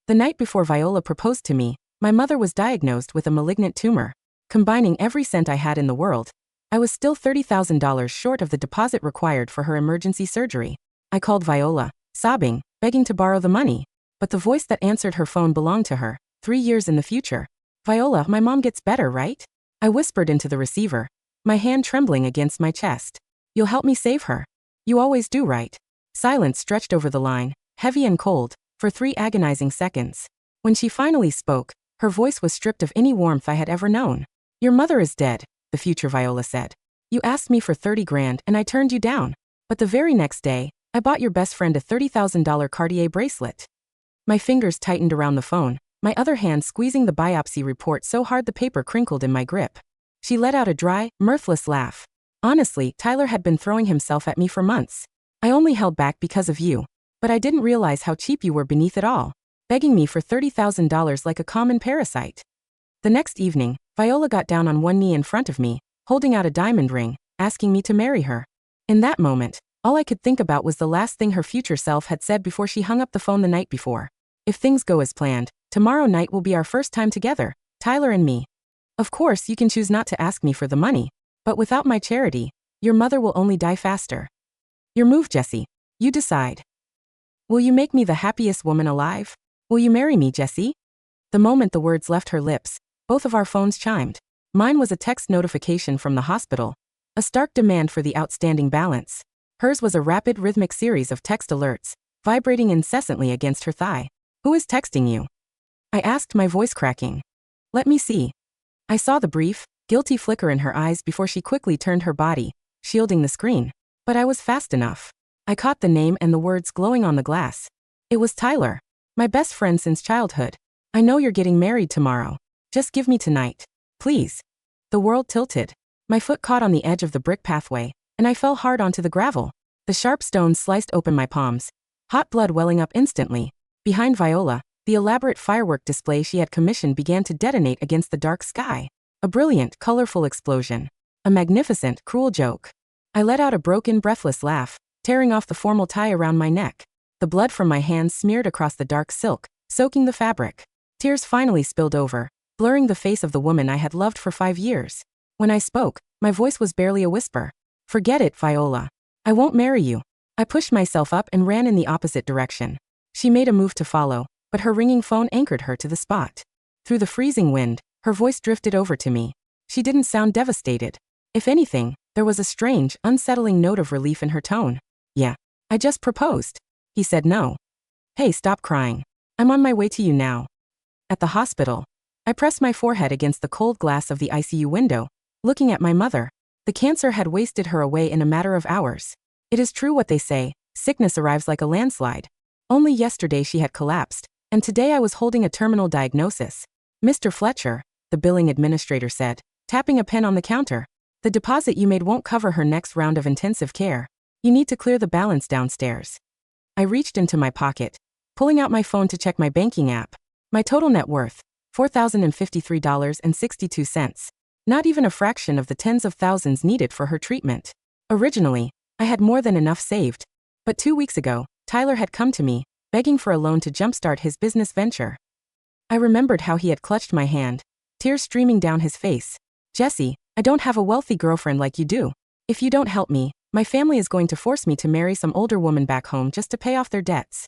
The night before Viola proposed to me, my mother was diagnosed with a malignant tumor. Combining every cent I had in the world, I was still $30,000 short of the deposit required for her emergency surgery. I called Viola, sobbing, begging to borrow the money. But the voice that answered her phone belonged to her, 3 years in the future. Viola, my mom gets better, right? I whispered into the receiver, my hand trembling against my chest. You'll help me save her. You always do, right? Silence stretched over the line, heavy and cold, for 3 agonizing seconds. When she finally spoke, her voice was stripped of any warmth I had ever known. Your mother is dead, the future Viola said. You asked me for 30 grand and I turned you down. But the very next day, I bought your best friend a $30,000 Cartier bracelet. My fingers tightened around the phone, my other hand squeezing the biopsy report so hard the paper crinkled in my grip. She let out a dry, mirthless laugh. Honestly, Tyler had been throwing himself at me for months. I only held back because of you. But I didn't realize how cheap you were beneath it all, begging me for $30,000 like a common parasite. The next evening, Viola got down on one knee in front of me, holding out a diamond ring, asking me to marry her. In that moment, all I could think about was the last thing her future self had said before she hung up the phone the night before. If things go as planned, tomorrow night will be our first time together, Tyler and me. Of course, you can choose not to ask me for the money, but without my charity, your mother will only die faster. Your move, Jessie. You decide. Will you make me the happiest woman alive? Will you marry me, Jessie? The moment the words left her lips, both of our phones chimed. Mine was a text notification from the hospital, a stark demand for the outstanding balance. Hers was a rapid rhythmic series of text alerts, vibrating incessantly against her thigh. Who is texting you? I asked, my voice cracking. Let me see. I saw the brief, guilty flicker in her eyes before she quickly turned her body, shielding the screen. But I was fast enough. I caught the name and the words glowing on the glass. It was Tyler, my best friend since childhood. I know you're getting married tomorrow. Just give me tonight. Please. The world tilted. My foot caught on the edge of the brick pathway, and I fell hard onto the gravel. The sharp stones sliced open my palms, hot blood welling up instantly. Behind Viola, the elaborate firework display she had commissioned began to detonate against the dark sky. A brilliant, colorful explosion. A magnificent, cruel joke. I let out a broken, breathless laugh, tearing off the formal tie around my neck. The blood from my hands smeared across the dark silk, soaking the fabric. Tears finally spilled over, blurring the face of the woman I had loved for 5 years. When I spoke, my voice was barely a whisper. Forget it, Viola. I won't marry you. I pushed myself up and ran in the opposite direction. She made a move to follow, but her ringing phone anchored her to the spot. Through the freezing wind, her voice drifted over to me. She didn't sound devastated. If anything, there was a strange, unsettling note of relief in her tone. Yeah, I just proposed. He said no. Hey, stop crying. I'm on my way to you now. At the hospital, I pressed my forehead against the cold glass of the ICU window, looking at my mother. The cancer had wasted her away in a matter of hours. It is true what they say, sickness arrives like a landslide. Only yesterday she had collapsed, and today I was holding a terminal diagnosis. Mr. Fletcher, the billing administrator said, tapping a pen on the counter. The deposit you made won't cover her next round of intensive care. You need to clear the balance downstairs. I reached into my pocket, pulling out my phone to check my banking app. My total net worth, $4,053.62. Not even a fraction of the tens of thousands needed for her treatment. Originally, I had more than enough saved. But 2 weeks ago, Tyler had come to me, begging for a loan to jumpstart his business venture. I remembered how he had clutched my hand, tears streaming down his face. Jessie, I don't have a wealthy girlfriend like you do. If you don't help me, my family is going to force me to marry some older woman back home just to pay off their debts.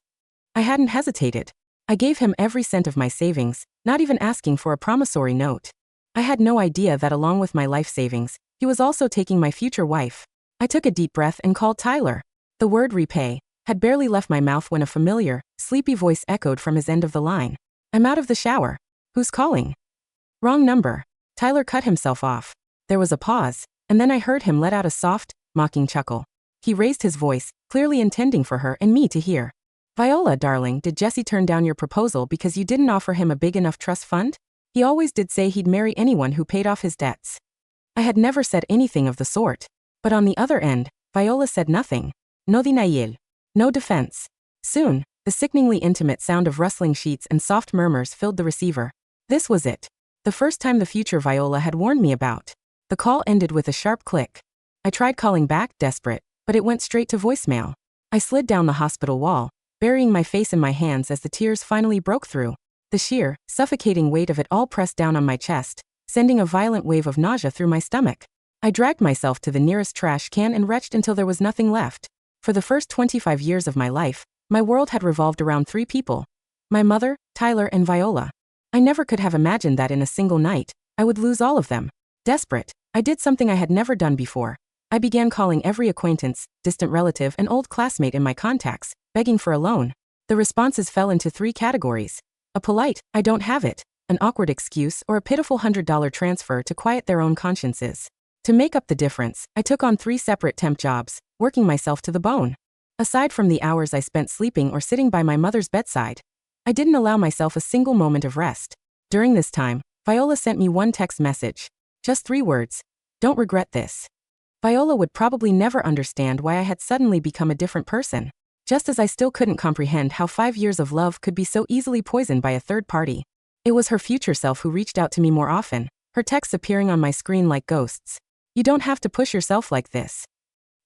I hadn't hesitated. I gave him every cent of my savings, not even asking for a promissory note. I had no idea that along with my life savings, he was also taking my future wife. I took a deep breath and called Tyler. The word repay had barely left my mouth when a familiar, sleepy voice echoed from his end of the line. I'm out of the shower. Who's calling? Wrong number. Tyler cut himself off. There was a pause, and then I heard him let out a soft, mocking chuckle. He raised his voice, clearly intending for her and me to hear. Viola, darling, did Jesse turn down your proposal because you didn't offer him a big enough trust fund? He always did say he'd marry anyone who paid off his debts. I had never said anything of the sort. But on the other end, Viola said nothing. No denial. No defense. Soon, the sickeningly intimate sound of rustling sheets and soft murmurs filled the receiver. This was it. The first time the future Viola had warned me about. The call ended with a sharp click. I tried calling back, desperate, but it went straight to voicemail. I slid down the hospital wall, burying my face in my hands as the tears finally broke through. The sheer, suffocating weight of it all pressed down on my chest, sending a violent wave of nausea through my stomach. I dragged myself to the nearest trash can and retched until there was nothing left. For the first 25 years of my life, my world had revolved around 3 people: my mother, Tyler, and Viola. I never could have imagined that in a single night, I would lose all of them. Desperate, I did something I had never done before. I began calling every acquaintance, distant relative, and old classmate in my contacts, begging for a loan. The responses fell into 3 categories: a polite, "I don't have it," an awkward excuse, or a pitiful $100 transfer to quiet their own consciences. To make up the difference, I took on 3 separate temp jobs, working myself to the bone. Aside from the hours I spent sleeping or sitting by my mother's bedside, I didn't allow myself a single moment of rest. During this time, Viola sent me one text message. Just 3 words: "Don't regret this." Viola would probably never understand why I had suddenly become a different person. Just as I still couldn't comprehend how 5 years of love could be so easily poisoned by a third party. It was her future self who reached out to me more often, her texts appearing on my screen like ghosts. "You don't have to push yourself like this.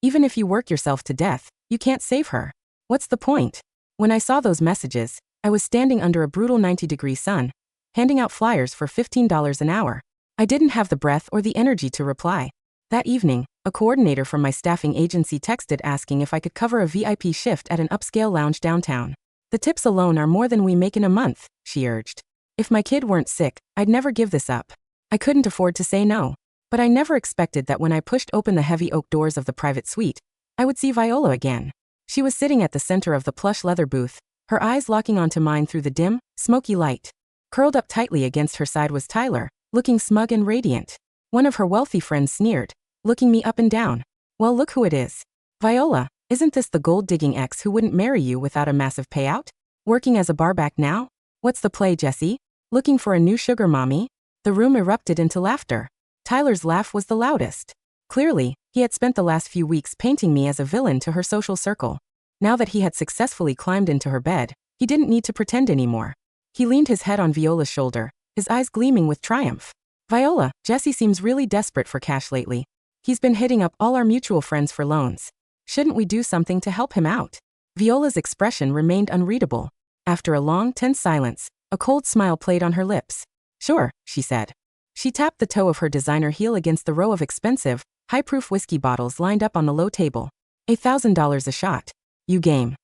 Even if you work yourself to death, you can't save her. What's the point?" When I saw those messages, I was standing under a brutal 90-degree sun, handing out flyers for $15 an hour. I didn't have the breath or the energy to reply. That evening, a coordinator from my staffing agency texted asking if I could cover a VIP shift at an upscale lounge downtown. "The tips alone are more than we make in a month," she urged. If my kid weren't sick, I'd never give this up. I couldn't afford to say no. But I never expected that when I pushed open the heavy oak doors of the private suite, I would see Viola again. She was sitting at the center of the plush leather booth, her eyes locking onto mine through the dim, smoky light. Curled up tightly against her side was Tyler, looking smug and radiant. One of her wealthy friends sneered, looking me up and down. "Well, look who it is. Viola, isn't this the gold-digging ex who wouldn't marry you without a massive payout? Working as a barback now? What's the play, Jessie? Looking for a new sugar mommy?" The room erupted into laughter. Tyler's laugh was the loudest. Clearly, he had spent the last few weeks painting me as a villain to her social circle. Now that he had successfully climbed into her bed, he didn't need to pretend anymore. He leaned his head on Viola's shoulder, his eyes gleaming with triumph. "Viola, Jesse seems really desperate for cash lately. He's been hitting up all our mutual friends for loans. Shouldn't we do something to help him out?" Viola's expression remained unreadable. After a long, tense silence, a cold smile played on her lips. "Sure," she said. She tapped the toe of her designer heel against the row of expensive, high-proof whiskey bottles lined up on the low table. $1,000 a shot. "You game."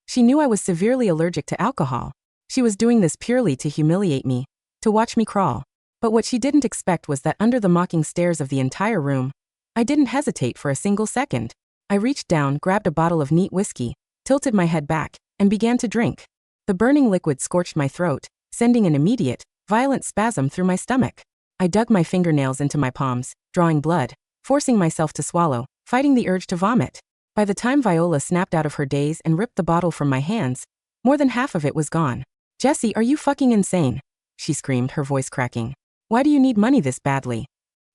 She knew I was severely allergic to alcohol. She was doing this purely to humiliate me, to watch me crawl. But what she didn't expect was that under the mocking stares of the entire room, I didn't hesitate for a single second. I reached down, grabbed a bottle of neat whiskey, tilted my head back, and began to drink. The burning liquid scorched my throat, sending an immediate, violent spasm through my stomach. I dug my fingernails into my palms, drawing blood, forcing myself to swallow, fighting the urge to vomit. By the time Viola snapped out of her daze and ripped the bottle from my hands, more than half of it was gone. "Jessie, are you fucking insane?" she screamed, her voice cracking. "Why do you need money this badly?"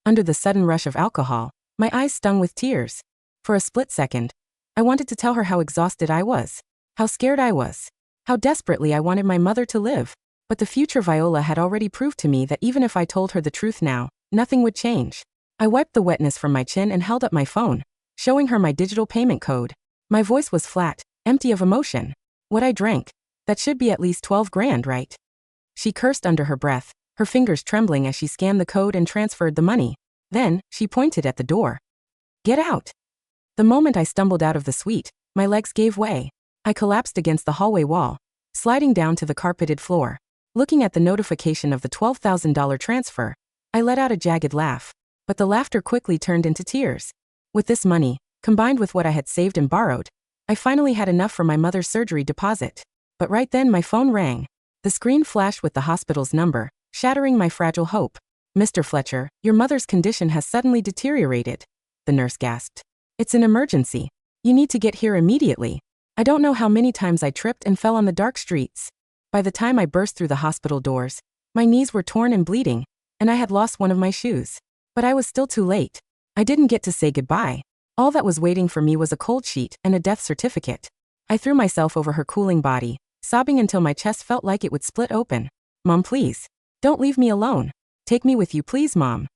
Under the sudden rush of alcohol, my eyes stung with tears. For a split second, I wanted to tell her how exhausted I was, how scared I was, how desperately I wanted my mother to live. But the future Viola had already proved to me that even if I told her the truth now, nothing would change. I wiped the wetness from my chin and held up my phone, showing her my digital payment code. My voice was flat, empty of emotion. "What I drank? That should be at least 12 grand, right?" She cursed under her breath, her fingers trembling as she scanned the code and transferred the money. Then, she pointed at the door. "Get out." The moment I stumbled out of the suite, my legs gave way. I collapsed against the hallway wall, sliding down to the carpeted floor. Looking at the notification of the $12,000 transfer, I let out a jagged laugh. But the laughter quickly turned into tears. With this money, combined with what I had saved and borrowed, I finally had enough for my mother's surgery deposit. But right then my phone rang. The screen flashed with the hospital's number, shattering my fragile hope. "Mr. Fletcher, your mother's condition has suddenly deteriorated," the nurse gasped. "It's an emergency. You need to get here immediately." I don't know how many times I tripped and fell on the dark streets. By the time I burst through the hospital doors, my knees were torn and bleeding, and I had lost one of my shoes. But I was still too late. I didn't get to say goodbye. All that was waiting for me was a cold sheet and a death certificate. I threw myself over her cooling body, sobbing until my chest felt like it would split open. "Mom, please. Don't leave me alone. Take me with you, please, Mom."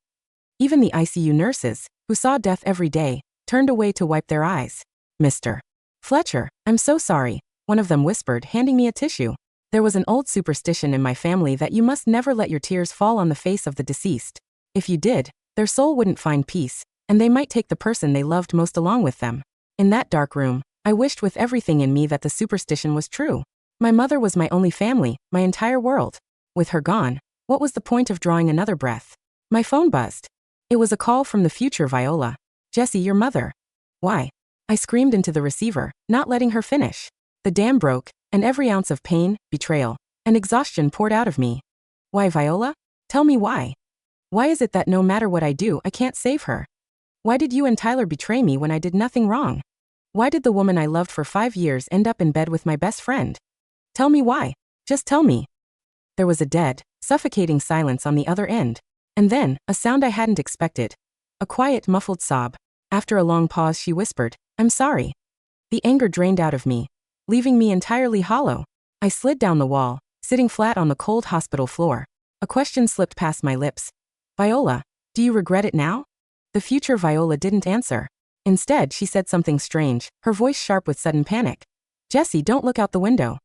Even the ICU nurses, who saw death every day, turned away to wipe their eyes. "Mr. Fletcher, I'm so sorry. one of them whispered, handing me a tissue. There was an old superstition in my family that you must never let your tears fall on the face of the deceased. If you did, their soul wouldn't find peace, and they might take the person they loved most along with them. In that dark room, I wished with everything in me that the superstition was true. My mother was my only family, my entire world. With her gone, what was the point of drawing another breath? My phone buzzed. It was a call from the future Viola. "Jesse, your mother." "Why?" I screamed into the receiver, not letting her finish. The dam broke, and every ounce of pain, betrayal, and exhaustion poured out of me. "Why, Viola? Tell me why. Why is it that no matter what I do, I can't save her? Why did you and Tyler betray me when I did nothing wrong? Why did the woman I loved for 5 years end up in bed with my best friend? Tell me why. Just tell me." There was a dead, suffocating silence on the other end. And then, a sound I hadn't expected. A quiet, muffled sob. After a long pause, she whispered, "I'm sorry." The anger drained out of me, leaving me entirely hollow. I slid down the wall, sitting flat on the cold hospital floor. A question slipped past my lips. "Viola, do you regret it now?" The future Viola didn't answer. Instead, she said something strange, her voice sharp with sudden panic. "Jesse, don't look out the window."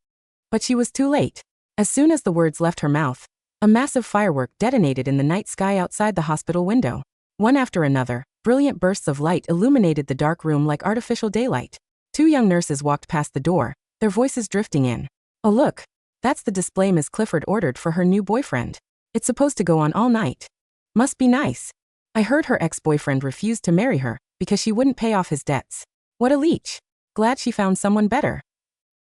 But she was too late. As soon as the words left her mouth, a massive firework detonated in the night sky outside the hospital window. One after another, brilliant bursts of light illuminated the dark room like artificial daylight. 2 young nurses walked past the door, their voices drifting in. "Oh look, that's the display Miss Clifford ordered for her new boyfriend. It's supposed to go on all night. Must be nice." I heard her ex-boyfriend refused to marry her because she wouldn't pay off his debts. What a leech. Glad she found someone better.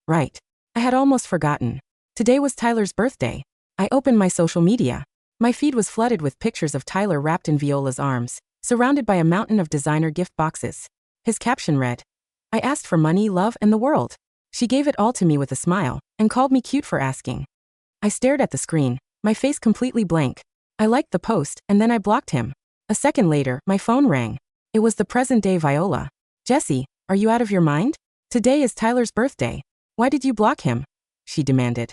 Right. I had almost forgotten. Today was Tyler's birthday. I opened my social media. My feed was flooded with pictures of Tyler wrapped in Viola's arms, surrounded by a mountain of designer gift boxes. His caption read, "I asked for money, love, and the world. She gave it all to me with a smile, and called me cute for asking." I stared at the screen, my face completely blank. I liked the post, and then I blocked him. A second later, my phone rang. It was the present-day Viola. "Jesse, are you out of your mind? Today is Tyler's birthday. Why did you block him?" she demanded.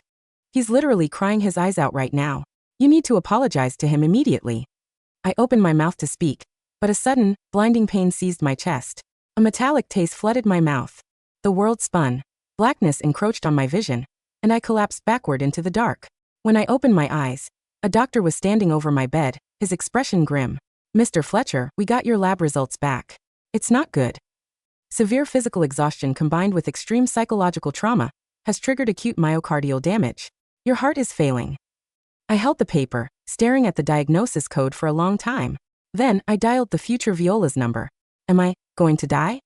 "He's literally crying his eyes out right now. You need to apologize to him immediately." I opened my mouth to speak, but a sudden, blinding pain seized my chest. A metallic taste flooded my mouth. The world spun. Blackness encroached on my vision, and I collapsed backward into the dark. When I opened my eyes, a doctor was standing over my bed, his expression grim. "Mr. Fletcher, we got your lab results back. It's not good. Severe physical exhaustion combined with extreme psychological trauma has triggered acute myocardial damage. Your heart is failing." I held the paper, staring at the diagnosis code for a long time. Then, I dialed the future Viola's number. "Am I going to die?"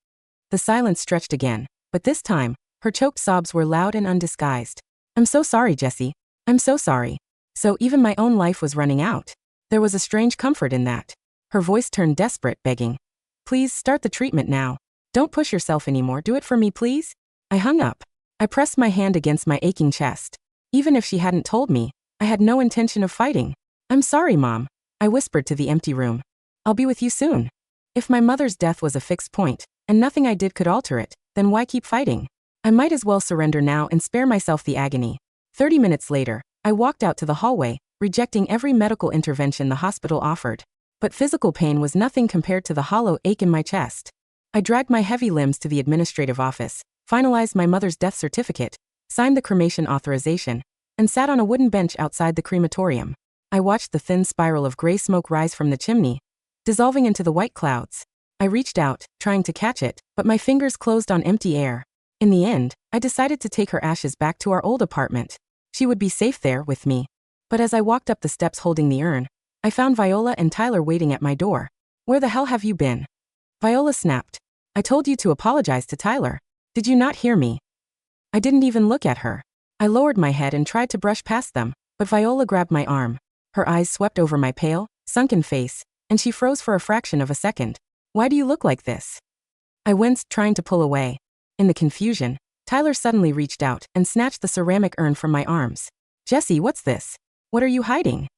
The silence stretched again, but this time, her choked sobs were loud and undisguised. "I'm so sorry, Jesse. I'm so sorry." So even my own life was running out. There was a strange comfort in that. Her voice turned desperate, begging, "Please, start the treatment now. Don't push yourself anymore, do it for me, please." I hung up. I pressed my hand against my aching chest. Even if she hadn't told me, I had no intention of fighting. "I'm sorry, Mom," I whispered to the empty room. "I'll be with you soon." If my mother's death was a fixed point, and nothing I did could alter it, then why keep fighting? I might as well surrender now and spare myself the agony. 30 minutes later, I walked out to the hallway, rejecting every medical intervention the hospital offered. But physical pain was nothing compared to the hollow ache in my chest. I dragged my heavy limbs to the administrative office, finalized my mother's death certificate, signed the cremation authorization, and sat on a wooden bench outside the crematorium. I watched the thin spiral of gray smoke rise from the chimney, dissolving into the white clouds. I reached out, trying to catch it, but my fingers closed on empty air. In the end, I decided to take her ashes back to our old apartment. She would be safe there with me. But as I walked up the steps holding the urn, I found Viola and Tyler waiting at my door. "Where the hell have you been?" Viola snapped. "I told you to apologize to Tyler. Did you not hear me?" I didn't even look at her. I lowered my head and tried to brush past them, but Viola grabbed my arm. Her eyes swept over my pale, sunken face, and she froze for a fraction of a second. "Why do you look like this?" I winced, trying to pull away. In the confusion, Tyler suddenly reached out and snatched the ceramic urn from my arms. "Jesse, what's this? What are you hiding?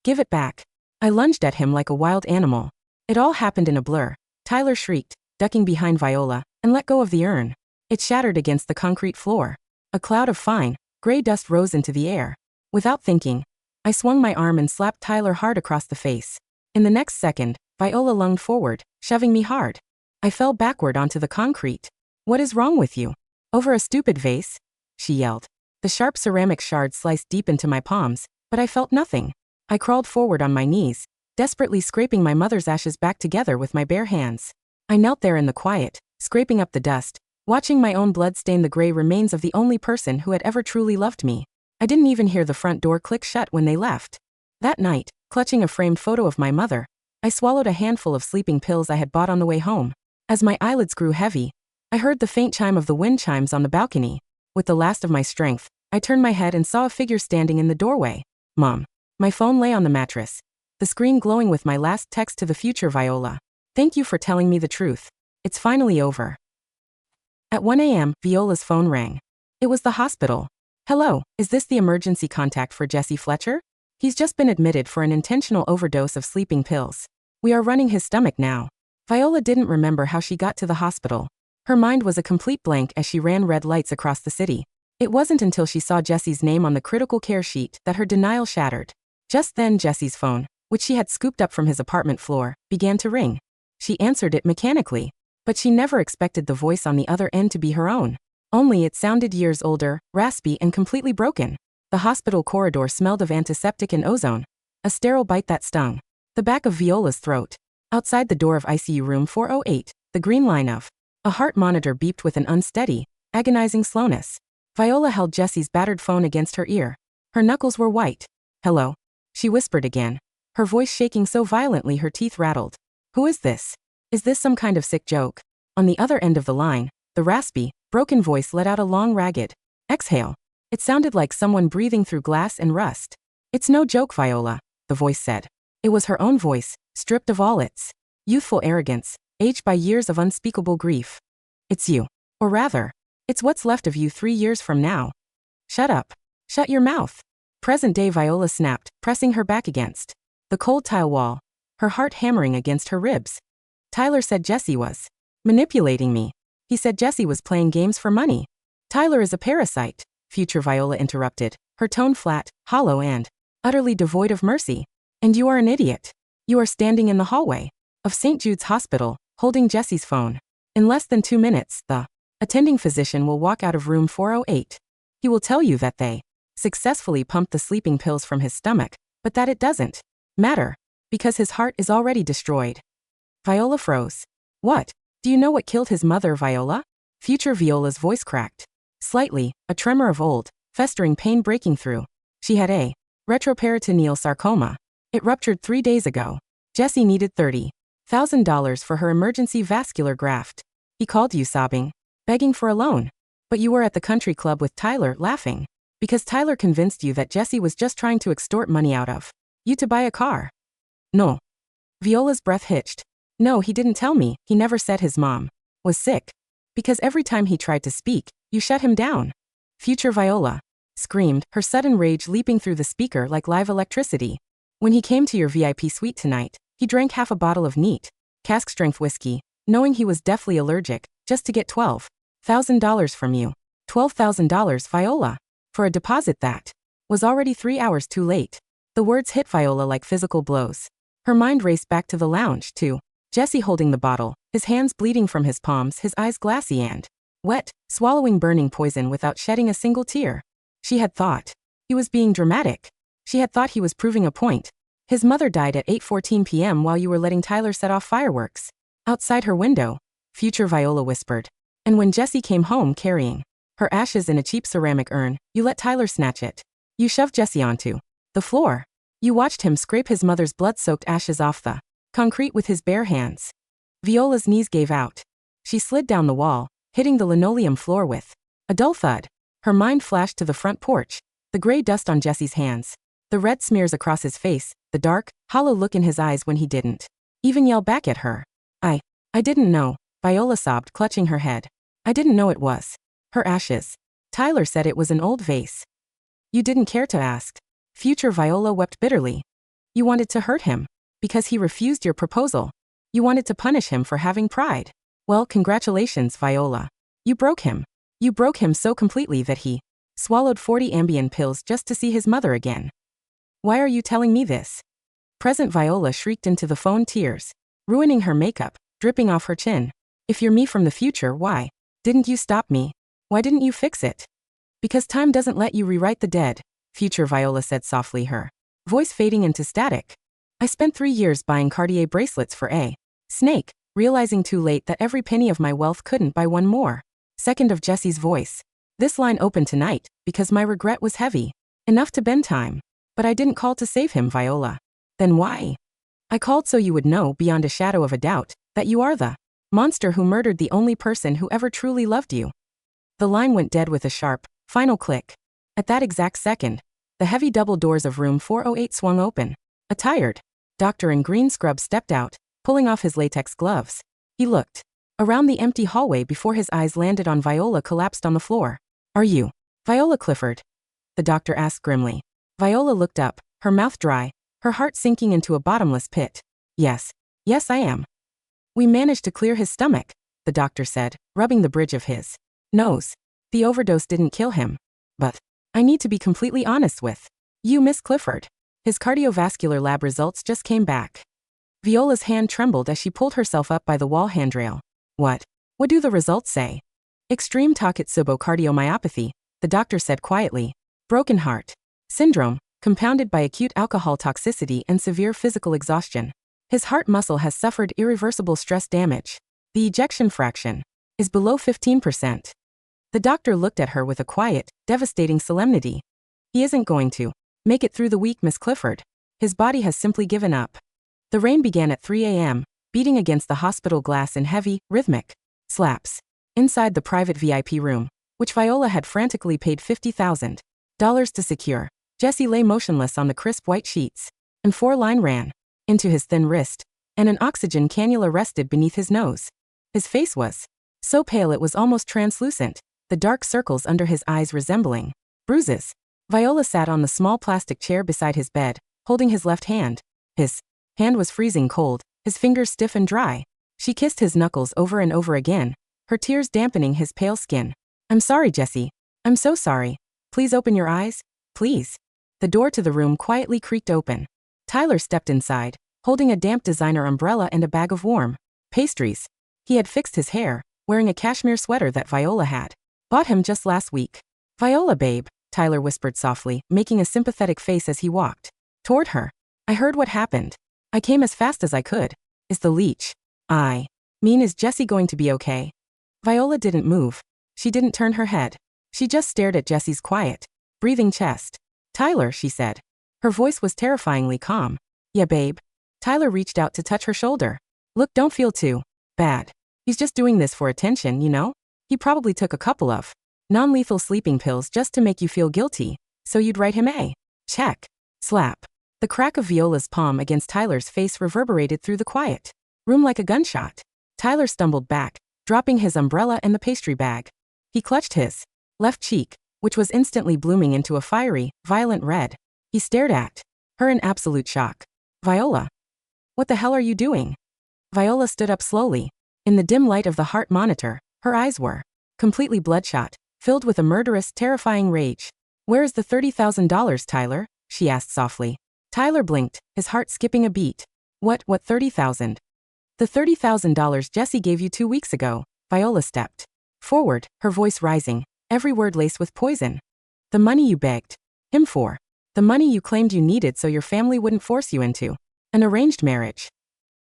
Give it back." I lunged at him like a wild animal. It all happened in a blur. Tyler shrieked, ducking behind Viola, and let go of the urn. It shattered against the concrete floor. A cloud of fine, gray dust rose into the air. Without thinking, I swung my arm and slapped Tyler hard across the face. In the next second, Viola lunged forward, shoving me hard. I fell backward onto the concrete. "What is wrong with you? Over a stupid vase?" she yelled. The sharp ceramic shard sliced deep into my palms, but I felt nothing. I crawled forward on my knees, desperately scraping my mother's ashes back together with my bare hands. I knelt there in the quiet, scraping up the dust, watching my own blood stain the gray remains of the only person who had ever truly loved me. I didn't even hear the front door click shut when they left. That night, clutching a framed photo of my mother, I swallowed a handful of sleeping pills I had bought on the way home. As my eyelids grew heavy, I heard the faint chime of the wind chimes on the balcony. With the last of my strength, I turned my head and saw a figure standing in the doorway. Mom. My phone lay on the mattress, the screen glowing with my last text to the future Viola. Thank you for telling me the truth. It's finally over. At 1 a.m., Viola's phone rang. It was the hospital. Hello, is this the emergency contact for Jesse Fletcher? He's just been admitted for an intentional overdose of sleeping pills. We are running his stomach now. Viola didn't remember how she got to the hospital. Her mind was a complete blank as she ran red lights across the city. It wasn't until she saw Jesse's name on the critical care sheet that her denial shattered. Just then Jesse's phone, which she had scooped up from his apartment floor, began to ring. She answered it mechanically, but she never expected the voice on the other end to be her own. Only it sounded years older, raspy and completely broken. The hospital corridor smelled of antiseptic and ozone. A sterile bite that stung. The back of Viola's throat. Outside the door of ICU room 408, the green line of a heart monitor beeped with an unsteady, agonizing slowness. Viola held Jesse's battered phone against her ear. Her knuckles were white. Hello? She whispered again, her voice shaking so violently her teeth rattled. Who is this? Is this some kind of sick joke? On the other end of the line, the raspy, broken voice let out a long ragged exhale. It sounded like someone breathing through glass and rust. It's no joke, Viola, the voice said. It was her own voice, stripped of all its youthful arrogance, aged by years of unspeakable grief. It's you. Or rather, it's what's left of you 3 years from now. Shut up. Shut your mouth. Present-day Viola snapped, pressing her back against the cold tile wall, her heart hammering against her ribs. Tyler said Jesse was manipulating me. He said Jesse was playing games for money. Tyler is a parasite, future Viola interrupted, her tone flat, hollow and utterly devoid of mercy. And you are an idiot. You are standing in the hallway of St. Jude's Hospital, holding Jesse's phone. In less than 2 minutes, the attending physician will walk out of room 408. He will tell you that they successfully pumped the sleeping pills from his stomach, but that it doesn't matter, because his heart is already destroyed. Viola froze. What? Do you know what killed his mother, Viola? Future Viola's voice cracked. Slightly, a tremor of old, festering pain breaking through. She had a retroperitoneal sarcoma. It ruptured 3 days ago. Jesse needed $30,000 for her emergency vascular graft. He called you sobbing, begging for a loan. But you were at the country club with Tyler, laughing. Because Tyler convinced you that Jesse was just trying to extort money out of you to buy a car. No. Viola's breath hitched. No, he didn't tell me. He never said his mom was sick. Because every time he tried to speak, you shut him down. Future Viola screamed, her sudden rage leaping through the speaker like live electricity. When he came to your VIP suite tonight, he drank half a bottle of neat, cask-strength whiskey, knowing he was deathly allergic, just to get $12,000 from you. $12,000, Viola. For a deposit that was already 3 hours too late. The words hit Viola like physical blows. Her mind raced back to the lounge, to Jesse holding the bottle, his hands bleeding from his palms, his eyes glassy and wet, swallowing burning poison without shedding a single tear. She had thought he was being dramatic. She had thought he was proving a point. His mother died at 8:14 p.m. while you were letting Tyler set off fireworks outside her window, future Viola whispered. And when Jesse came home carrying her ashes in a cheap ceramic urn, you let Tyler snatch it. You shoved Jesse onto the floor. You watched him scrape his mother's blood-soaked ashes off the concrete with his bare hands. Viola's knees gave out. She slid down the wall, hitting the linoleum floor with a dull thud. Her mind flashed to the front porch, the gray dust on Jesse's hands, the red smears across his face, the dark, hollow look in his eyes when he didn't even yell back at her. I didn't know, Viola sobbed, clutching her head. I didn't know it was her ashes. Tyler said it was an old vase. You didn't care to ask. Future Viola wept bitterly. You wanted to hurt him, because he refused your proposal. You wanted to punish him for having pride. Well, congratulations, Viola. You broke him. You broke him so completely that he swallowed 40 Ambien pills just to see his mother again. Why are you telling me this? Present Viola shrieked into the phone, tears ruining her makeup, dripping off her chin. If you're me from the future, why didn't you stop me? Why didn't you fix it? Because time doesn't let you rewrite the dead, future, Viola said softly, her voice fading into static. I spent 3 years buying Cartier bracelets for a snake, realizing too late that every penny of my wealth couldn't buy one more second of Jesse's voice. This line opened tonight because my regret was heavy, enough to bend time. But I didn't call to save him, Viola. Then why? I called so you would know beyond a shadow of a doubt that you are the monster who murdered the only person who ever truly loved you. The line went dead with a sharp, final click. At that exact second, the heavy double doors of room 408 swung open. A tired doctor in green scrubs stepped out, pulling off his latex gloves. He looked around the empty hallway before his eyes landed on Viola collapsed on the floor. Are you Viola Clifford? The doctor asked grimly. Viola looked up, her mouth dry, her heart sinking into a bottomless pit. Yes, I am. We managed to clear his stomach, the doctor said, rubbing the bridge of his nose. The overdose didn't kill him. But I need to be completely honest with you, Miss Clifford. His cardiovascular lab results just came back. Viola's hand trembled as she pulled herself up by the wall handrail. What do the results say? Extreme Takotsubo cardiomyopathy, the doctor said quietly. Broken heart syndrome, compounded by acute alcohol toxicity and severe physical exhaustion. His heart muscle has suffered irreversible stress damage. The ejection fraction is below 15%. The doctor looked at her with a quiet, devastating solemnity. He isn't going to make it through the week, Miss Clifford. His body has simply given up. The rain began at 3 a.m., beating against the hospital glass in heavy, rhythmic slaps. Inside the private VIP room, which Viola had frantically paid $50,000 to secure, Jesse lay motionless on the crisp white sheets. And 4 line ran into his thin wrist, and an oxygen cannula rested beneath his nose. His face was so pale it was almost translucent, the dark circles under his eyes resembling bruises. Viola sat on the small plastic chair beside his bed, holding his left hand. His hand was freezing cold, his fingers stiff and dry. She kissed his knuckles over and over again, her tears dampening his pale skin. I'm sorry, Jesse. I'm so sorry. Please open your eyes, please. The door to the room quietly creaked open. Tyler stepped inside, holding a damp designer umbrella and a bag of warm pastries. He had fixed his hair, wearing a cashmere sweater that Viola had bought him just last week. Viola, babe, Tyler whispered softly, making a sympathetic face as he walked toward her. I heard what happened. I came as fast as I could. Is the leech? I mean, is Jesse going to be okay? Viola didn't move. She didn't turn her head. She just stared at Jesse's quiet, breathing chest. Tyler, she said. Her voice was terrifyingly calm. Yeah, babe. Tyler reached out to touch her shoulder. Look, don't feel too bad. He's just doing this for attention, you know? He probably took a couple of non-lethal sleeping pills just to make you feel guilty, so you'd write him a check. Slap. The crack of Viola's palm against Tyler's face reverberated through the quiet room like a gunshot. Tyler stumbled back, dropping his umbrella and the pastry bag. He clutched his left cheek, which was instantly blooming into a fiery, violent red. He stared at her in absolute shock. Viola. What the hell are you doing? Viola stood up slowly. In the dim light of the heart monitor, her eyes were completely bloodshot, filled with a murderous, terrifying rage. Where is the $30,000, Tyler? She asked softly. Tyler blinked, his heart skipping a beat. What $30,000? The $30,000 Jesse gave you 2 weeks ago. Viola stepped forward, her voice rising, every word laced with poison. The money you begged him for. The money you claimed you needed so your family wouldn't force you into an arranged marriage.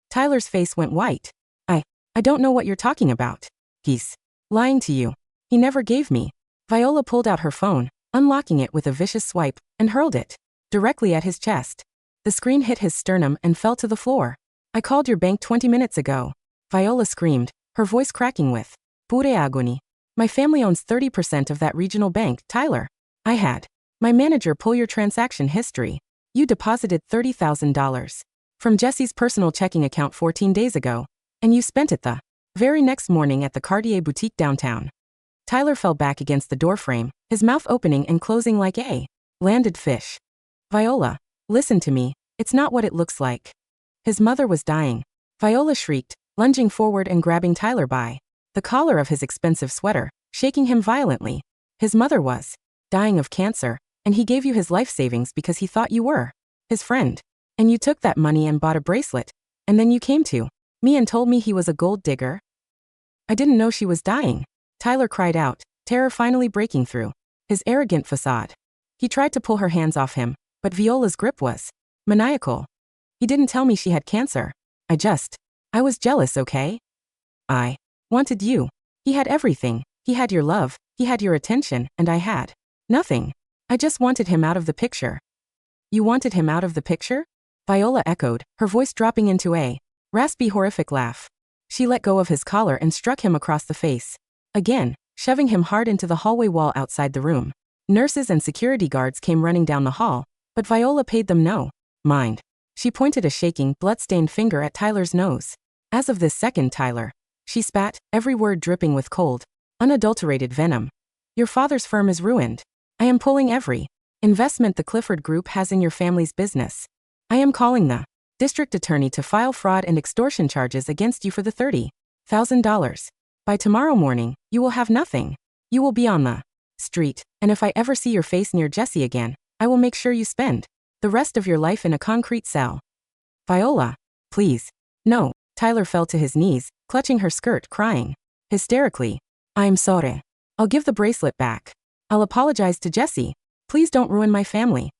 Tyler's face went white. I don't know what you're talking about. He's lying to you. He never gave me. Viola pulled out her phone, unlocking it with a vicious swipe, and hurled it directly at his chest. The screen hit his sternum and fell to the floor. I called your bank 20 minutes ago. Viola screamed, her voice cracking with pure agony. My family owns 30% of that regional bank, Tyler. I had my manager pull your transaction history. You deposited $30,000 from Jesse's personal checking account 14 days ago, and you spent it the very next morning at the Cartier boutique downtown. Tyler fell back against the doorframe, his mouth opening and closing like a landed fish. Viola, listen to me, it's not what it looks like. His mother was dying. Viola shrieked, lunging forward and grabbing Tyler by the collar of his expensive sweater, shaking him violently. His mother was dying of cancer, and he gave you his life savings because he thought you were his friend. And you took that money and bought a bracelet, and then you came to me and told me he was a gold digger? I didn't know she was dying. Tyler cried out, terror finally breaking through his arrogant facade. He tried to pull her hands off him, but Viola's grip was maniacal. He didn't tell me she had cancer. I was jealous, okay? I wanted you. He had everything. He had your love, he had your attention, and I had nothing. I just wanted him out of the picture. You wanted him out of the picture? Viola echoed, her voice dropping into a raspy, horrific laugh. She let go of his collar and struck him across the face. Again, shoving him hard into the hallway wall outside the room. Nurses and security guards came running down the hall, but Viola paid them no mind. She pointed a shaking, blood-stained finger at Tyler's nose. As of this second, Tyler, she spat, every word dripping with cold, unadulterated venom. Your father's firm is ruined. I am pulling every investment the Clifford Group has in your family's business. I am calling the district attorney to file fraud and extortion charges against you for the $30,000. By tomorrow morning, you will have nothing. You will be on the street, and if I ever see your face near Jesse again, I will make sure you spend the rest of your life in a concrete cell. Viola, please. No. Tyler fell to his knees, clutching her skirt, crying hysterically. I'm sorry. I'll give the bracelet back. I'll apologize to Jesse. Please don't ruin my family.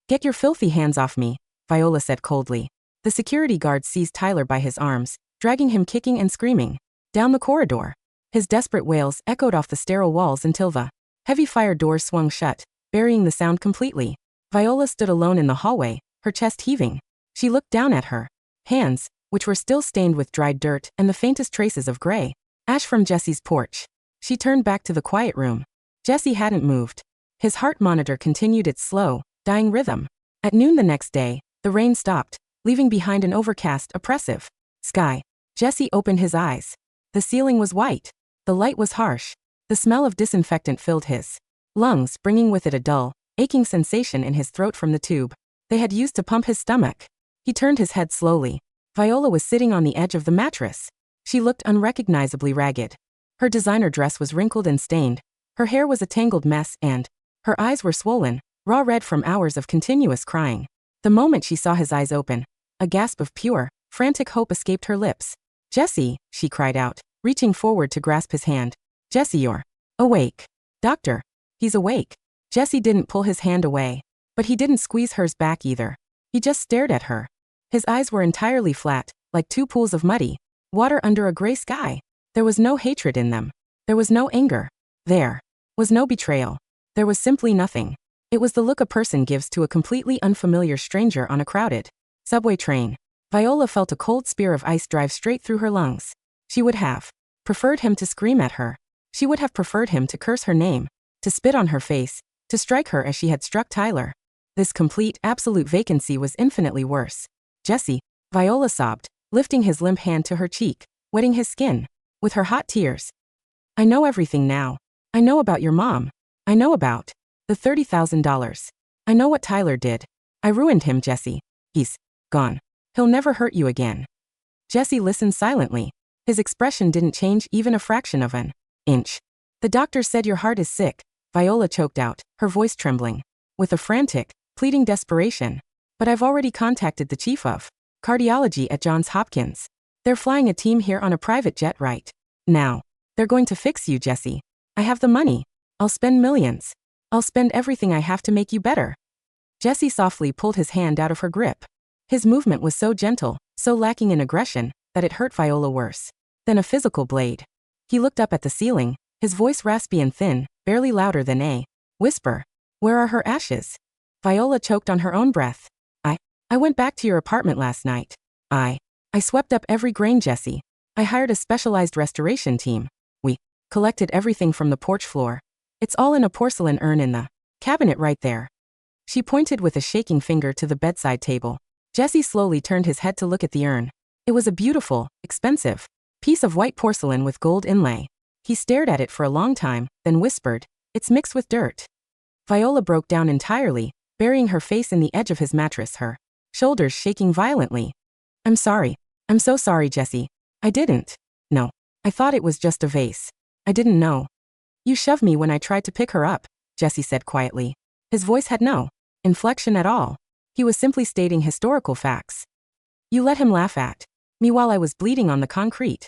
Get your filthy hands off me, Viola said coldly. The security guard seized Tyler by his arms, dragging him kicking and screaming down the corridor. His desperate wails echoed off the sterile walls until the heavy fire doors swung shut, burying the sound completely. Viola stood alone in the hallway, her chest heaving. She looked down at her hands, which were still stained with dried dirt and the faintest traces of gray ash from Jesse's porch. She turned back to the quiet room. Jesse hadn't moved. His heart monitor continued its slow, dying rhythm. At noon the next day, the rain stopped, leaving behind an overcast, oppressive sky. Jesse opened his eyes. The ceiling was white. The light was harsh. The smell of disinfectant filled his lungs, bringing with it a dull, aching sensation in his throat from the tube they had used to pump his stomach. He turned his head slowly. Viola was sitting on the edge of the mattress. She looked unrecognizably ragged. Her designer dress was wrinkled and stained. Her hair was a tangled mess and her eyes were swollen, raw red from hours of continuous crying. The moment she saw his eyes open, a gasp of pure, frantic hope escaped her lips. Jesse, she cried out, reaching forward to grasp his hand. Jesse, you're awake. Doctor, he's awake. Jesse didn't pull his hand away, but he didn't squeeze hers back either. He just stared at her. His eyes were entirely flat, like two pools of muddy water under a gray sky. There was no hatred in them. There was no anger. There was no betrayal. There was simply nothing. It was the look a person gives to a completely unfamiliar stranger on a crowded subway train. Viola felt a cold spear of ice drive straight through her lungs. She would have preferred him to scream at her. She would have preferred him to curse her name, to spit on her face, to strike her as she had struck Tyler. This complete, absolute vacancy was infinitely worse. Jesse, Viola sobbed, lifting his limp hand to her cheek, wetting his skin with her hot tears. I know everything now. I know about your mom. I know about the $30,000. I know what Tyler did. I ruined him, Jesse. He's gone. He'll never hurt you again. Jesse listened silently. His expression didn't change even a fraction of an inch. The doctor said your heart is sick, Viola choked out, her voice trembling with a frantic, pleading desperation. But I've already contacted the chief of cardiology at Johns Hopkins. They're flying a team here on a private jet right now. They're going to fix you, Jesse. I have the money. I'll spend millions. I'll spend everything I have to make you better. Jesse softly pulled his hand out of her grip. His movement was so gentle, so lacking in aggression, that it hurt Viola worse than a physical blade. He looked up at the ceiling, his voice raspy and thin, barely louder than a whisper. Where are her ashes? Viola choked on her own breath. I went back to your apartment last night. I swept up every grain, Jesse. I hired a specialized restoration team. We collected everything from the porch floor. It's all in a porcelain urn in the cabinet right there. She pointed with a shaking finger to the bedside table. Jesse slowly turned his head to look at the urn. It was a beautiful, expensive piece of white porcelain with gold inlay. He stared at it for a long time, then whispered, "It's mixed with dirt." Viola broke down entirely, burying her face in the edge of his mattress, her shoulders shaking violently. I'm sorry. I'm so sorry, Jesse. I didn't. No. I thought it was just a vase. I didn't know. You shoved me when I tried to pick her up, Jesse said quietly. His voice had no inflection at all. He was simply stating historical facts. You let him laugh at me while I was bleeding on the concrete.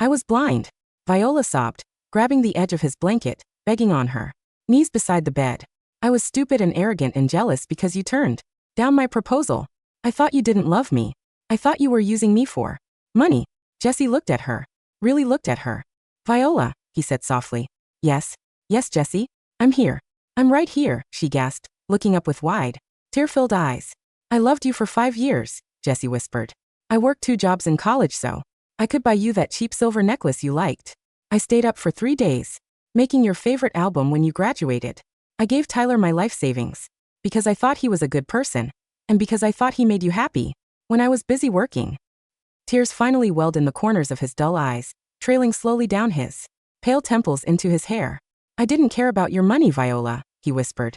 I was blind. Viola sobbed, grabbing the edge of his blanket, begging on her knees beside the bed. I was stupid and arrogant and jealous because you turned down my proposal. I thought you didn't love me. I thought you were using me for money. Jesse looked at her. Really looked at her. Viola, he said softly. Yes. Yes, Jesse. I'm here. I'm right here, she gasped, looking up with wide, tear-filled eyes. I loved you for 5 years, Jesse whispered. I worked 2 jobs in college so I could buy you that cheap silver necklace you liked. I stayed up for 3 days, making your favorite album when you graduated. I gave Tyler my life savings, because I thought he was a good person, and because I thought he made you happy, when I was busy working. Tears finally welled in the corners of his dull eyes, trailing slowly down his pale temples into his hair. I didn't care about your money, Viola, he whispered.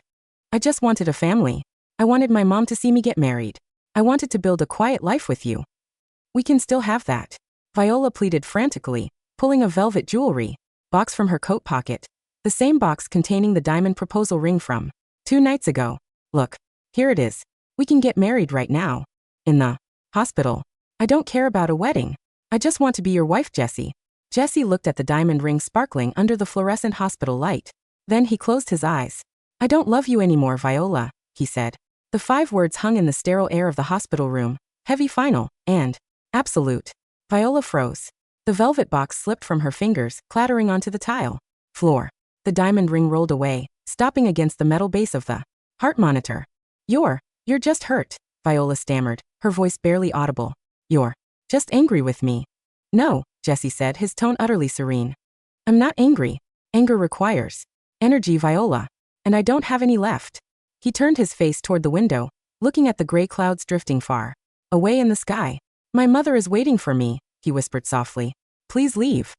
I just wanted a family. I wanted my mom to see me get married. I wanted to build a quiet life with you. We can still have that, Viola pleaded frantically, pulling a velvet jewelry box from her coat pocket, the same box containing the diamond proposal ring from 2 nights ago. Look, here it is. We can get married right now. In the hospital. I don't care about a wedding. I just want to be your wife, Jesse. Jesse looked at the diamond ring sparkling under the fluorescent hospital light. Then he closed his eyes. I don't love you anymore, Viola, he said. The 5 words hung in the sterile air of the hospital room, heavy, final, and absolute. Viola froze. The velvet box slipped from her fingers, clattering onto the tile floor. The diamond ring rolled away, stopping against the metal base of the heart monitor. You're just hurt, Viola stammered, her voice barely audible. You're just angry with me. No, Jesse said, his tone utterly serene. I'm not angry. Anger requires energy, Viola. And I don't have any left. He turned his face toward the window, looking at the gray clouds drifting far away in the sky. My mother is waiting for me, he whispered softly. Please leave.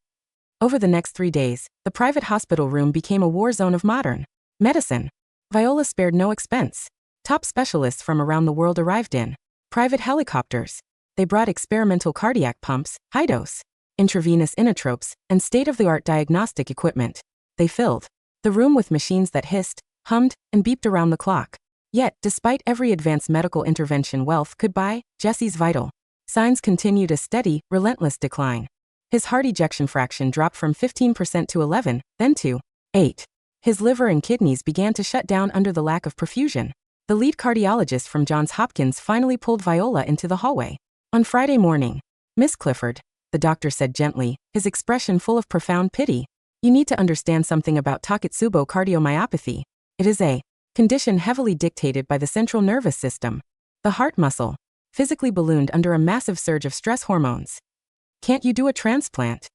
Over the next 3 days, the private hospital room became a war zone of modern medicine. Viola spared no expense. Top specialists from around the world arrived in private helicopters. They brought experimental cardiac pumps, high-dose, intravenous inotropes, and state-of-the-art diagnostic equipment. They filled the room with machines that hissed, hummed, and beeped around the clock. Yet, despite every advanced medical intervention wealth could buy, Jesse's vital signs continued a steady, relentless decline. His heart ejection fraction dropped from 15% to 11, then to 8. His liver and kidneys began to shut down under the lack of perfusion. The lead cardiologist from Johns Hopkins finally pulled Viola into the hallway. On Friday morning, Miss Clifford, the doctor said gently, his expression full of profound pity, you need to understand something about Takotsubo cardiomyopathy. It is a condition heavily dictated by the central nervous system. The heart muscle, physically ballooned under a massive surge of stress hormones. Can't you do a transplant?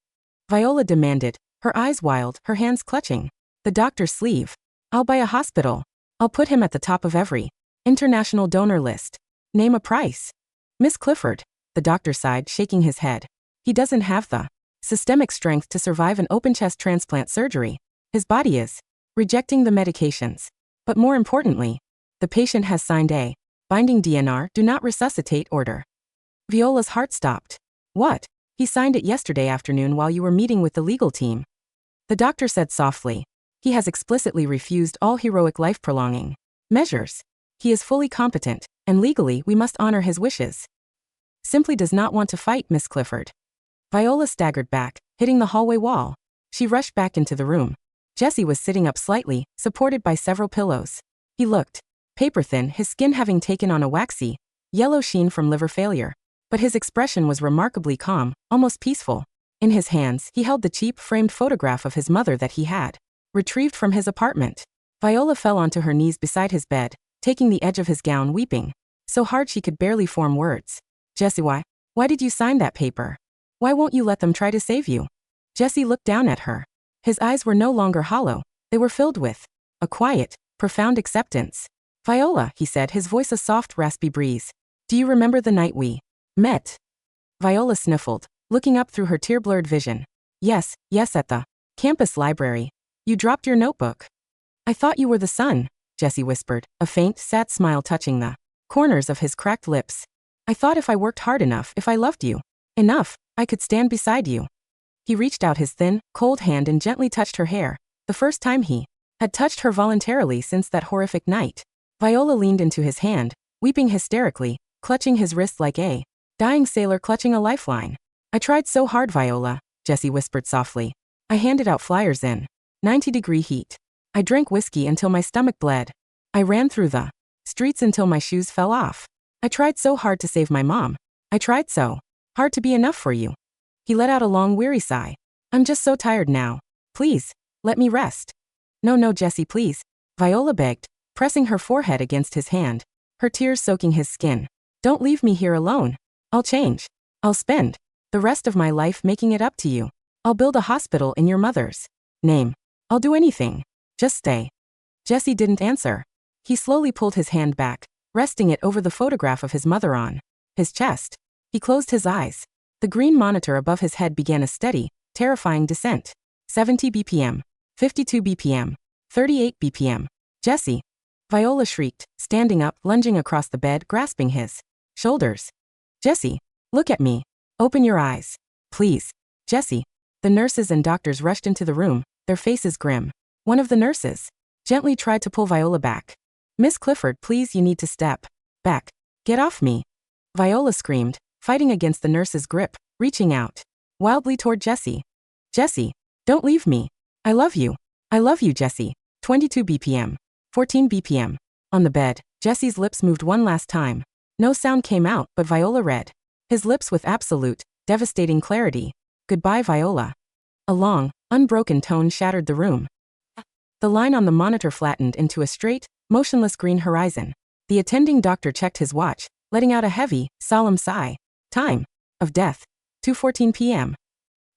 Viola demanded, her eyes wild, her hands clutching the doctor's sleeve. I'll buy a hospital. I'll put him at the top of every international donor list. Name a price. Miss Clifford, the doctor sighed, shaking his head. He doesn't have the systemic strength to survive an open-chest transplant surgery. His body is rejecting the medications. But more importantly, the patient has signed a binding DNR, do not resuscitate order. Viola's heart stopped. What? He signed it yesterday afternoon while you were meeting with the legal team. The doctor said softly. He has explicitly refused all heroic life-prolonging measures. He is fully competent, and legally we must honor his wishes. Simply does not want to fight, Miss Clifford. Viola staggered back, hitting the hallway wall. She rushed back into the room. Jesse was sitting up slightly, supported by several pillows. He looked paper-thin, his skin having taken on a waxy, yellow sheen from liver failure. But his expression was remarkably calm, almost peaceful. In his hands, he held the cheap, framed photograph of his mother that he had retrieved from his apartment. Viola fell onto her knees beside his bed, taking the edge of his gown, weeping so hard she could barely form words. Jesse, why did you sign that paper? Why won't you let them try to save you? Jesse looked down at her. His eyes were no longer hollow. They were filled with a quiet, profound acceptance. Viola, he said, his voice a soft, raspy breeze. Do you remember the night we met? Viola sniffled, looking up through her tear-blurred vision. Yes, at the campus library. You dropped your notebook. I thought you were the son, Jesse whispered, a faint, sad smile touching the corners of his cracked lips. I thought if I worked hard enough, if I loved you enough, I could stand beside you. He reached out his thin, cold hand and gently touched her hair, the first time he had touched her voluntarily since that horrific night. Viola leaned into his hand, weeping hysterically, clutching his wrist like a dying sailor clutching a lifeline. I tried so hard, Viola, Jesse whispered softly. I handed out flyers in 90-degree heat. I drank whiskey until my stomach bled. I ran through the streets until my shoes fell off. I tried so hard to save my mom. I tried so hard to be enough for you. He let out a long, weary sigh. I'm just so tired now. Please, let me rest. No, Jesse, please, Viola begged, pressing her forehead against his hand, her tears soaking his skin. Don't leave me here alone. I'll change. I'll spend the rest of my life making it up to you. I'll build a hospital in your mother's name. I'll do anything. Just stay. Jesse didn't answer. He slowly pulled his hand back, resting it over the photograph of his mother on his chest. He closed his eyes. The green monitor above his head began a steady, terrifying descent. 70 BPM, 52 BPM, 38 BPM. Jesse! Viola shrieked, standing up, lunging across the bed, grasping his shoulders. Jesse! Look at me. Open your eyes. Please. Jesse! The nurses and doctors rushed into the room, their faces grim. One of the nurses gently tried to pull Viola back. Miss Clifford, please, you need to step back. Get off me. Viola screamed, fighting against the nurse's grip, reaching out wildly toward Jesse. Jesse, don't leave me. I love you. I love you, Jesse. 22 BPM. 14 BPM. On the bed, Jesse's lips moved one last time. No sound came out, but Viola read his lips with absolute, devastating clarity. Goodbye, Viola. A long, unbroken tone shattered the room. The line on the monitor flattened into a straight, motionless green horizon. The attending doctor checked his watch, letting out a heavy, solemn sigh. Time of death. 2:14 p.m.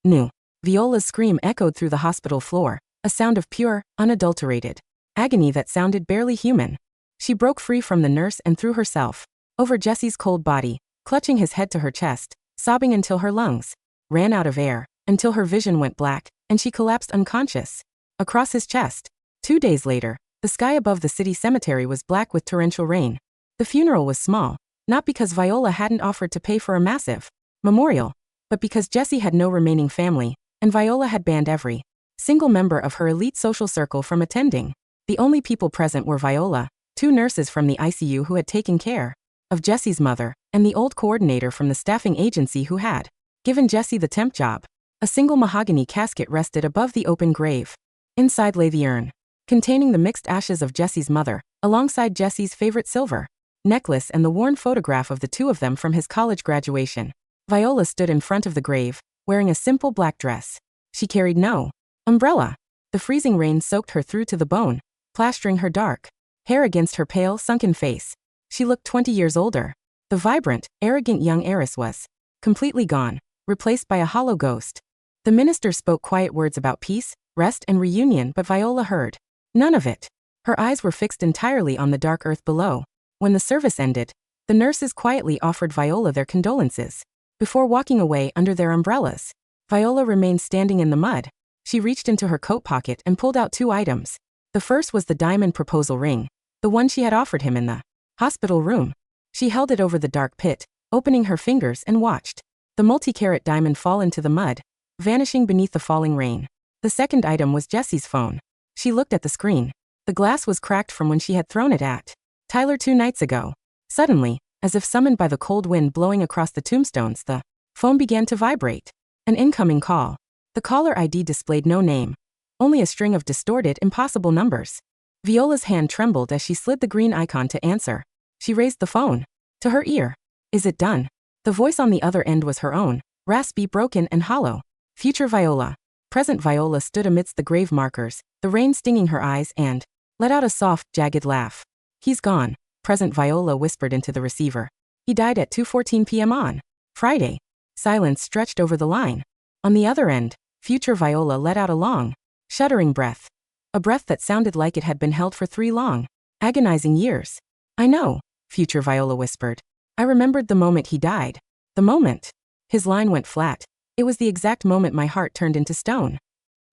New. Viola's scream echoed through the hospital floor, a sound of pure, unadulterated agony that sounded barely human. She broke free from the nurse and threw herself over Jesse's cold body, clutching his head to her chest, sobbing until her lungs ran out of air, until her vision went black, and she collapsed unconscious. Across his chest. 2 days later, the sky above the city cemetery was black with torrential rain. The funeral was small, not because Viola hadn't offered to pay for a massive memorial, but because Jesse had no remaining family, and Viola had banned every single member of her elite social circle from attending. The only people present were Viola, 2 nurses from the ICU who had taken care of Jesse's mother, and the old coordinator from the staffing agency who had given Jesse the temp job. A single mahogany casket rested above the open grave. Inside lay the urn, containing the mixed ashes of Jesse's mother, alongside Jesse's favorite silver necklace and the worn photograph of the 2 of them from his college graduation. Viola stood in front of the grave, wearing a simple black dress. She carried no umbrella. The freezing rain soaked her through to the bone, plastering her dark hair against her pale, sunken face. She looked 20 years older. The vibrant, arrogant young heiress was completely gone, replaced by a hollow ghost. The minister spoke quiet words about peace, rest, and reunion, but Viola heard none of it. Her eyes were fixed entirely on the dark earth below. When the service ended, the nurses quietly offered Viola their condolences. Before walking away under their umbrellas, Viola remained standing in the mud. She reached into her coat pocket and pulled out 2 items. The first was the diamond proposal ring, the one she had offered him in the hospital room. She held it over the dark pit, opening her fingers, and watched the multi-carat diamond fall into the mud, vanishing beneath the falling rain. The second item was Jesse's phone. She looked at the screen. The glass was cracked from when she had thrown it at Tyler 2 nights ago. Suddenly, as if summoned by the cold wind blowing across the tombstones, the phone began to vibrate. An incoming call. The caller ID displayed no name, only a string of distorted, impossible numbers. Viola's hand trembled as she slid the green icon to answer. She raised the phone to her ear. Is it done? The voice on the other end was her own, raspy, broken, and hollow. Future Viola. Present Viola stood amidst the grave markers, the rain stinging her eyes, and let out a soft, jagged laugh. He's gone, present Viola whispered into the receiver. He died at 2:14 p.m. on Friday. Silence stretched over the line. On the other end, future Viola let out a long, shuddering breath. A breath that sounded like it had been held for 3 long, agonizing years. I know, future Viola whispered. I remembered the moment he died. The moment. His line went flat. It was the exact moment my heart turned into stone.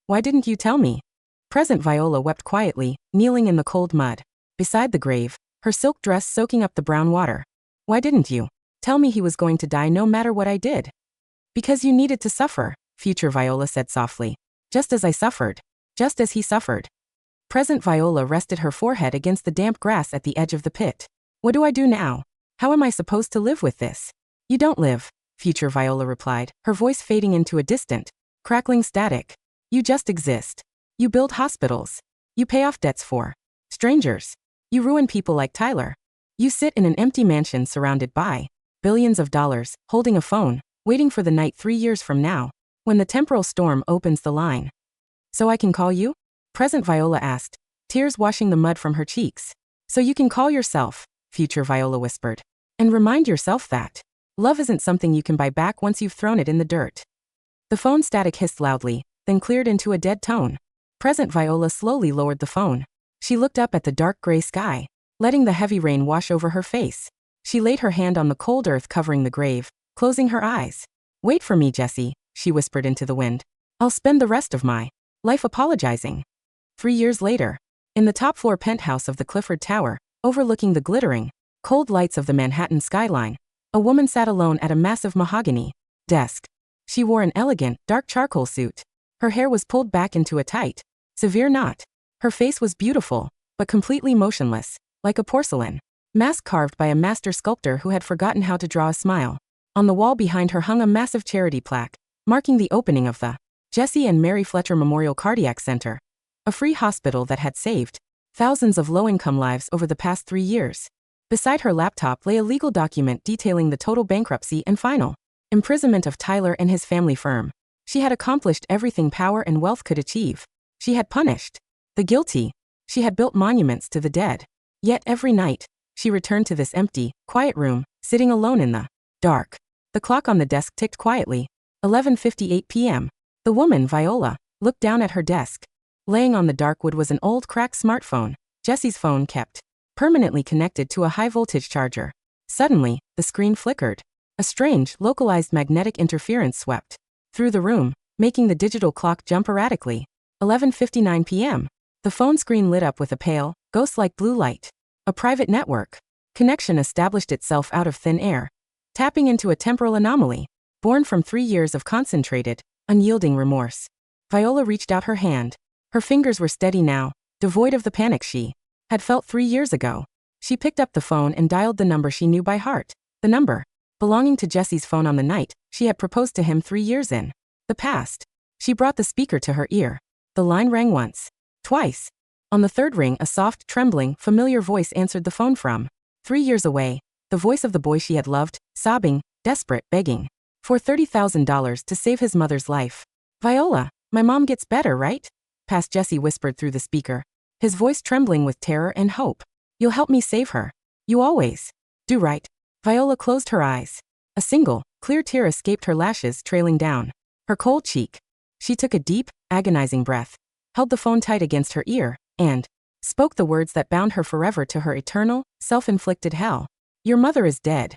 Why didn't you tell me? Present Viola wept quietly, kneeling in the cold mud beside the grave, her silk dress soaking up the brown water. Why didn't you tell me he was going to die no matter what I did? Because you needed to suffer, future Viola said softly. Just as I suffered. Just as he suffered. Present Viola rested her forehead against the damp grass at the edge of the pit. What do I do now? How am I supposed to live with this? You don't live, future Viola replied, her voice fading into a distant, crackling static. You just exist. You build hospitals. You pay off debts for strangers. You ruin people like Tyler. You sit in an empty mansion surrounded by billions of dollars, holding a phone, waiting for the night 3 years from now, when the temporal storm opens the line. So I can call you? Present Viola asked, tears washing the mud from her cheeks. So you can call yourself, future Viola whispered. And remind yourself that love isn't something you can buy back once you've thrown it in the dirt. The phone static hissed loudly, then cleared into a dead tone. Present Viola slowly lowered the phone. She looked up at the dark gray sky, letting the heavy rain wash over her face. She laid her hand on the cold earth covering the grave, closing her eyes. Wait for me, Jessie, she whispered into the wind. I'll spend the rest of my life apologizing. 3 years later, in the top-floor penthouse of the Clifford Tower, overlooking the glittering, cold lights of the Manhattan skyline, a woman sat alone at a massive mahogany desk. She wore an elegant, dark charcoal suit. Her hair was pulled back into a tight, severe knot. Her face was beautiful, but completely motionless, like a porcelain mask carved by a master sculptor who had forgotten how to draw a smile. On the wall behind her hung a massive charity plaque, marking the opening of the Jesse and Mary Fletcher Memorial Cardiac Center, a free hospital that had saved thousands of low-income lives over the past 3 years. Beside her laptop lay a legal document detailing the total bankruptcy and final imprisonment of Tyler and his family firm. She had accomplished everything power and wealth could achieve. She had punished the guilty. She had built monuments to the dead. Yet every night, she returned to this empty, quiet room, sitting alone in the dark. The clock on the desk ticked quietly. 11:58 p.m. The woman, Viola, looked down at her desk. Laying on the dark wood was an old cracked smartphone. Jesse's phone kept permanently connected to a high-voltage charger. Suddenly, the screen flickered. A strange, localized magnetic interference swept through the room, making the digital clock jump erratically. 11:59 p.m. The phone screen lit up with a pale, ghost-like blue light. A private network connection established itself out of thin air, tapping into a temporal anomaly, born from 3 years of concentrated, unyielding remorse. Viola reached out her hand. Her fingers were steady now, devoid of the panic she had felt 3 years ago. She picked up the phone and dialed the number she knew by heart. The number belonging to Jesse's phone on the night she had proposed to him 3 years in the past. She brought the speaker to her ear. The line rang once, twice. On the third ring, a soft, trembling, familiar voice answered the phone from 3 years away, the voice of the boy she had loved, sobbing, desperate, begging for $30,000 to save his mother's life. Viola, my mom gets better, right? Past Jesse whispered through the speaker, his voice trembling with terror and hope. You'll help me save her. You always do, right? Viola closed her eyes. A single, clear tear escaped her lashes, trailing down her cold cheek. She took a deep, agonizing breath, held the phone tight against her ear, and spoke the words that bound her forever to her eternal, self-inflicted hell. Your mother is dead.